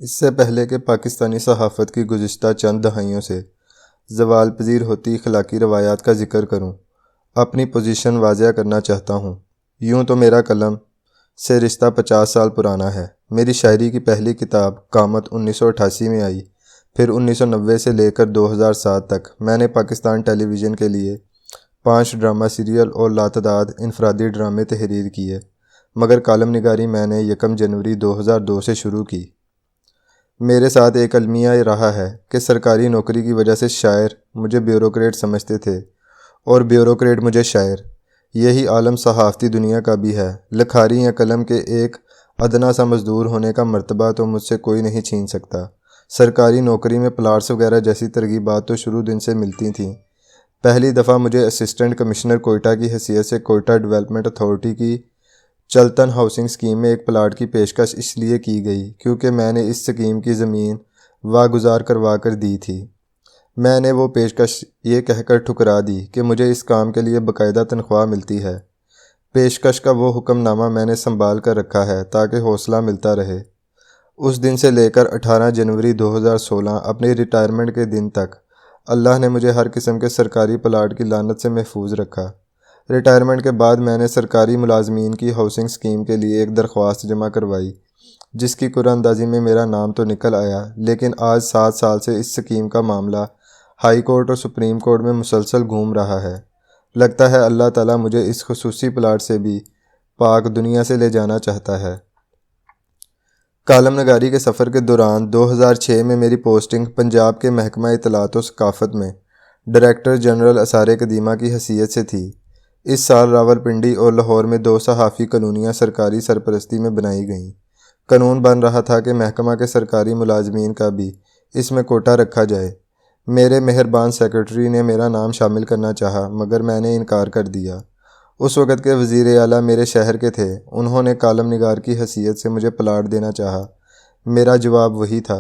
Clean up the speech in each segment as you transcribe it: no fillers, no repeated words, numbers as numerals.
اس سے پہلے کہ پاکستانی صحافت کی گزشتہ چند دہائیوں سے زوال پذیر ہوتی اخلاقی روایات کا ذکر کروں، اپنی پوزیشن واضح کرنا چاہتا ہوں۔ یوں تو میرا قلم سے رشتہ 50 سال پرانا ہے۔ میری شاعری کی پہلی کتاب قامت 1988 میں آئی، پھر 1990 سے لے کر 2007 تک میں نے پاکستان ٹیلی ویژن کے لیے 5 ڈرامہ سیریل اور لاتعداد انفرادی ڈرامے تحریر کیے، مگر کالم نگاری میں نے 1 جنوری 2002 سے شروع کی۔ میرے ساتھ ایک المیہ رہا ہے کہ سرکاری نوکری کی وجہ سے شاعر مجھے بیوروکریٹ سمجھتے تھے اور بیوروکریٹ مجھے شاعر۔ یہی عالم صحافتی دنیا کا بھی ہے۔ لکھاری یا قلم کے ایک ادنا سا مزدور ہونے کا مرتبہ تو مجھ سے کوئی نہیں چھین سکتا۔ سرکاری نوکری میں پلاٹس وغیرہ جیسی ترغیبات تو شروع دن سے ملتی تھیں۔ پہلی دفعہ مجھے اسسٹنٹ کمشنر کوئٹہ کی حیثیت سے کوئٹہ ڈیولپمنٹ اتھارٹی کی چلتن ہاؤسنگ اسکیم میں ایک پلاٹ کی پیشکش اس لیے کی گئی کیونکہ میں نے اس اسکیم کی زمین واگزار کروا کر دی تھی۔ میں نے وہ پیشکش یہ کہہ کر ٹھکرا دی کہ مجھے اس کام کے لیے باقاعدہ تنخواہ ملتی ہے۔ پیشکش کا وہ حکم نامہ میں نے سنبھال کر رکھا ہے تاکہ حوصلہ ملتا رہے۔ اس دن سے لے کر 18 جنوری 2016 اپنی ریٹائرمنٹ کے دن تک اللہ نے مجھے ہر قسم کے سرکاری پلاٹ کی لعنت سے محفوظ رکھا۔ ریٹائرمنٹ کے بعد میں نے سرکاری ملازمین کی ہاؤسنگ اسکیم کے لیے ایک درخواست جمع کروائی، جس کی قرعہ اندازی میں میرا نام تو نکل آیا، لیکن آج 7 سال سے اس اسکیم کا معاملہ ہائی کورٹ اور سپریم کورٹ میں مسلسل گھوم رہا ہے۔ لگتا ہے اللہ تعالیٰ مجھے اس خصوصی پلاٹ سے بھی پاک دنیا سے لے جانا چاہتا ہے۔ کالم نگاری کے سفر کے دوران 2006 میں میری پوسٹنگ پنجاب کے محکمہ اطلاعات و ثقافت میں ڈائریکٹر جنرل آثار قدیمہ کی حیثیت سے تھی۔ اس سال راولپنڈی اور لاہور میں 2 صحافی کالونیاں سرکاری سرپرستی میں بنائی گئیں۔ قانون بن رہا تھا کہ محکمہ کے سرکاری ملازمین کا بھی اس میں کوٹہ رکھا جائے۔ میرے مہربان سیکرٹری نے میرا نام شامل کرنا چاہا مگر میں نے انکار کر دیا۔ اس وقت کے وزیر اعلیٰ میرے شہر کے تھے، انہوں نے کالم نگار کی حیثیت سے مجھے پلاٹ دینا چاہا۔ میرا جواب وہی تھا۔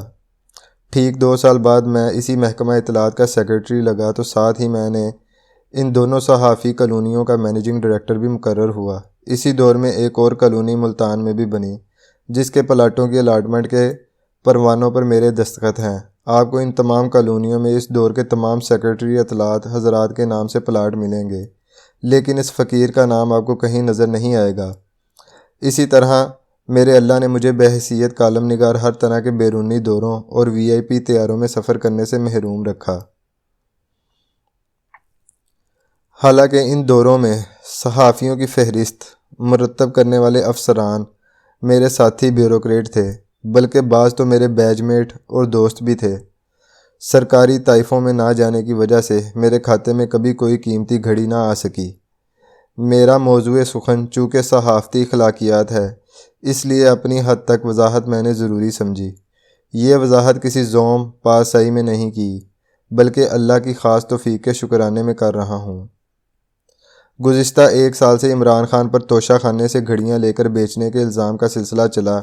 ٹھیک 2 سال بعد میں اسی محکمہ اطلاعات کا سیکرٹری لگا تو ساتھ ہی میں نے ان دونوں صحافی کالونیوں کا مینیجنگ ڈائریکٹر بھی مقرر ہوا۔ اسی دور میں ایک اور کالونی ملتان میں بھی بنی، جس کے پلاٹوں کی الاٹمنٹ کے پروانوں پر میرے دستخط ہیں۔ آپ کو ان تمام کالونیوں میں اس دور کے تمام سیکرٹری اطلاعات حضرات کے نام سے پلاٹ ملیں گے، لیکن اس فقیر کا نام آپ کو کہیں نظر نہیں آئے گا۔ اسی طرح میرے اللہ نے مجھے بحیثیت کالم نگار ہر طرح کے بیرونی دوروں اور VIP طیاروں میں سفر کرنے سے محروم رکھا۔ حالانکہ ان دوروں میں صحافیوں کی فہرست مرتب کرنے والے افسران میرے ساتھی بیوروکریٹ تھے، بلکہ بعض تو میرے بیچ میٹ اور دوست بھی تھے۔ سرکاری طائفوں میں نہ جانے کی وجہ سے میرے کھاتے میں کبھی کوئی قیمتی گھڑی نہ آ سکی۔ میرا موضوع سخن چونکہ صحافتی اخلاقیات ہے، اس لیے اپنی حد تک وضاحت میں نے ضروری سمجھی۔ یہ وضاحت کسی زوم پاسائی میں نہیں کی، بلکہ اللہ کی خاص توفیق کے شکرانے میں کر رہا ہوں۔ گزشتہ 1 سال سے عمران خان پر توشہ خانے سے گھڑیاں لے کر بیچنے کے الزام کا سلسلہ چلا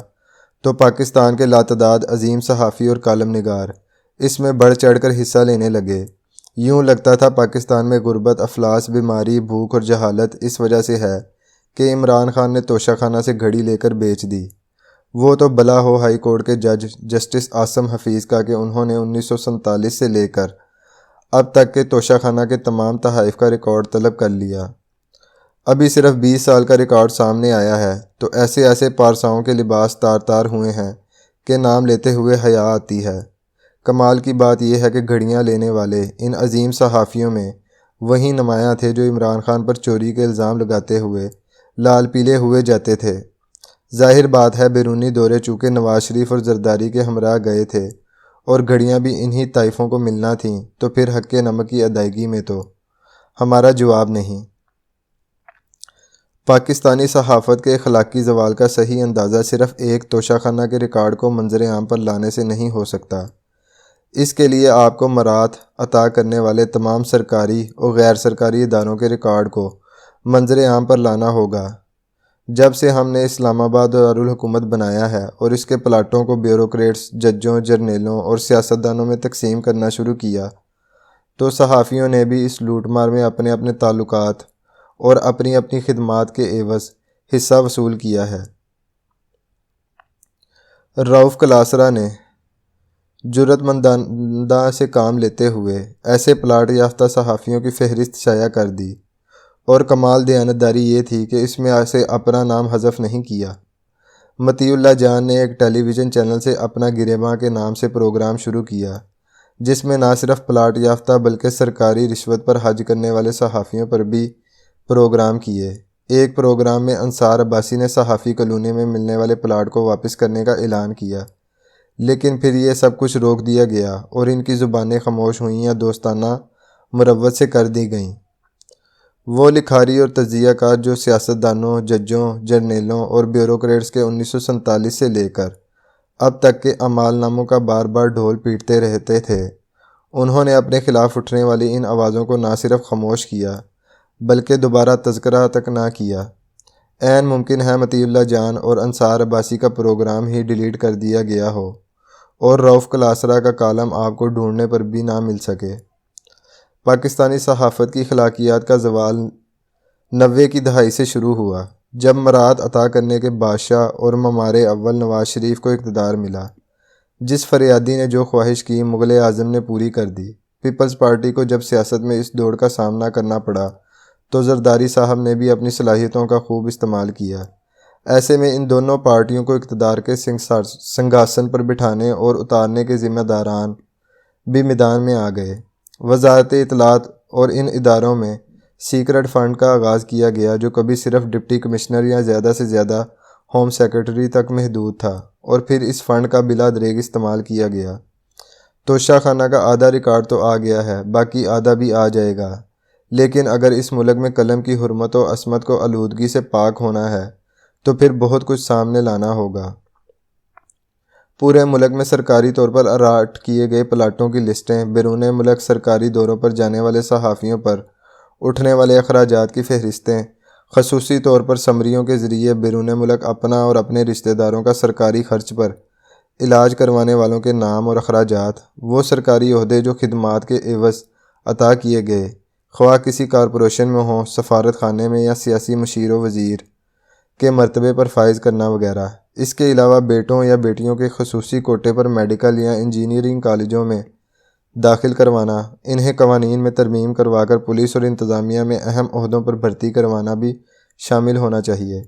تو پاکستان کے لاتعداد عظیم صحافی اور کالم نگار اس میں بڑھ چڑھ کر حصہ لینے لگے۔ یوں لگتا تھا پاکستان میں غربت، افلاس، بیماری، بھوک اور جہالت اس وجہ سے ہے کہ عمران خان نے توشہ خانہ سے گھڑی لے کر بیچ دی۔ وہ تو بلا ہو ہائی کورٹ کے جج جسٹس عاصم حفیظ کا کہ انہوں نے 1947 سے لے کر اب تک کے توشہ خانہ کے تمام تحائف کا ریکارڈ طلب کر لیا۔ ابھی صرف 20 سال کا ریکارڈ سامنے آیا ہے تو ایسے ایسے پارساؤں کے لباس تار تار ہوئے ہیں کہ نام لیتے ہوئے حیا آتی ہے۔ کمال کی بات یہ ہے کہ گھڑیاں لینے والے ان عظیم صحافیوں میں وہی نمایاں تھے جو عمران خان پر چوری کے الزام لگاتے ہوئے لال پیلے ہوئے جاتے تھے۔ ظاہر بات ہے بیرونی دورے چونکہ نواز شریف اور زرداری کے ہمراہ گئے تھے اور گھڑیاں بھی انہی طائفوں کو ملنا تھیں، تو پھر حق نمک کی ادائیگی میں تو ہمارا جواب نہیں۔ پاکستانی صحافت کے اخلاقی زوال کا صحیح اندازہ صرف ایک توشہ خانہ کے ریکارڈ کو منظر عام پر لانے سے نہیں ہو سکتا۔ اس کے لیے آپ کو مراعات عطا کرنے والے تمام سرکاری اور غیر سرکاری اداروں کے ریکارڈ کو منظر عام پر لانا ہوگا۔ جب سے ہم نے اسلام آباد دارالحکومت بنایا ہے اور اس کے پلاٹوں کو بیوروکریٹس، ججوں، جرنیلوں اور سیاستدانوں میں تقسیم کرنا شروع کیا تو صحافیوں نے بھی اس لوٹ مار میں اپنے اپنے تعلقات اور اپنی اپنی خدمات کے عوض حصہ وصول کیا ہے۔ رؤف کلاسرا نے جرات مندانہ سے کام لیتے ہوئے ایسے پلاٹ یافتہ صحافیوں کی فہرست شائع کر دی، اور کمال دیانتداری یہ تھی کہ اس میں سے اپنا نام حذف نہیں کیا۔ مطیع اللہ جان نے ایک ٹیلی ویژن چینل سے اپنا گریباں کے نام سے پروگرام شروع کیا، جس میں نہ صرف پلاٹ یافتہ بلکہ سرکاری رشوت پر حج کرنے والے صحافیوں پر بھی پروگرام کیے۔ ایک پروگرام میں انصار عباسی نے صحافی کالونی میں ملنے والے پلاٹ کو واپس کرنے کا اعلان کیا، لیکن پھر یہ سب کچھ روک دیا گیا اور ان کی زبانیں خاموش ہوئیں یا دوستانہ مروت سے کر دی گئیں۔ وہ لکھاری اور تجزیہ کار جو سیاستدانوں، ججوں، جرنیلوں اور بیوروکریٹس کے 1947 سے لے کر اب تک کے اعمال ناموں کا بار بار ڈھول پیٹتے رہتے تھے، انہوں نے اپنے خلاف اٹھنے والی ان آوازوں کو نہ صرف خاموش کیا بلکہ دوبارہ تذکرہ تک نہ کیا۔ عین ممکن ہے مطیع اللہ جان اور انصار عباسی کا پروگرام ہی ڈیلیٹ کر دیا گیا ہو اور رؤف کلاسرا کا کالم آپ کو ڈھونڈنے پر بھی نہ مل سکے۔ پاکستانی صحافت کی اخلاقیات کا زوال 90 کی دہائی سے شروع ہوا، جب مراد عطا کرنے کے بادشاہ اور معمار اول نواز شریف کو اقتدار ملا۔ جس فریادی نے جو خواہش کی مغل اعظم نے پوری کر دی۔ پیپلز پارٹی کو جب سیاست میں اس دوڑ کا سامنا کرنا پڑا تو زرداری صاحب نے بھی اپنی صلاحیتوں کا خوب استعمال کیا۔ ایسے میں ان دونوں پارٹیوں کو اقتدار کے سنگھاسن پر بٹھانے اور اتارنے کے ذمہ داران بھی میدان میں آ گئے۔ وزارت اطلاعات اور ان اداروں میں سیکرٹ فنڈ کا آغاز کیا گیا، جو کبھی صرف ڈپٹی کمشنر یا زیادہ سے زیادہ ہوم سیکرٹری تک محدود تھا، اور پھر اس فنڈ کا بلا دریغ استعمال کیا گیا۔ توشہ خانہ کا آدھا ریکارڈ تو آ گیا ہے، باقی آدھا بھی آ جائے گا، لیکن اگر اس ملک میں قلم کی حرمت و عصمت کو آلودگی سے پاک ہونا ہے تو پھر بہت کچھ سامنے لانا ہوگا۔ پورے ملک میں سرکاری طور پر الاٹ کیے گئے پلاٹوں کی لسٹیں، بیرون ملک سرکاری دوروں پر جانے والے صحافیوں پر اٹھنے والے اخراجات کی فہرستیں، خصوصی طور پر سمریوں کے ذریعے بیرون ملک اپنا اور اپنے رشتہ داروں کا سرکاری خرچ پر علاج کروانے والوں کے نام اور اخراجات، وہ سرکاری عہدے جو خدمات کے عوض عطا کیے گئے، خواہ کسی کارپوریشن میں ہوں، سفارت خانے میں یا سیاسی مشیر و وزیر کے مرتبے پر فائز کرنا وغیرہ۔ اس کے علاوہ بیٹوں یا بیٹیوں کے خصوصی کوٹے پر میڈیکل یا انجینئرنگ کالجوں میں داخل کروانا، انہیں قوانین میں ترمیم کروا کر پولیس اور انتظامیہ میں اہم عہدوں پر بھرتی کروانا بھی شامل ہونا چاہیے۔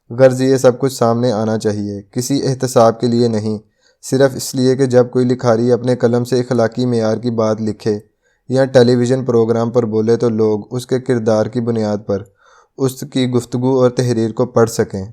غرض یہ سب کچھ سامنے آنا چاہیے، کسی احتساب کے لیے نہیں، صرف اس لیے کہ جب کوئی لکھاری اپنے قلم سے اخلاقی معیار کی بات لکھے یا ٹیلی ویژن پروگرام پر بولے تو لوگ اس کے کردار کی بنیاد پر اس کی گفتگو اور تحریر کو پڑھ سکیں۔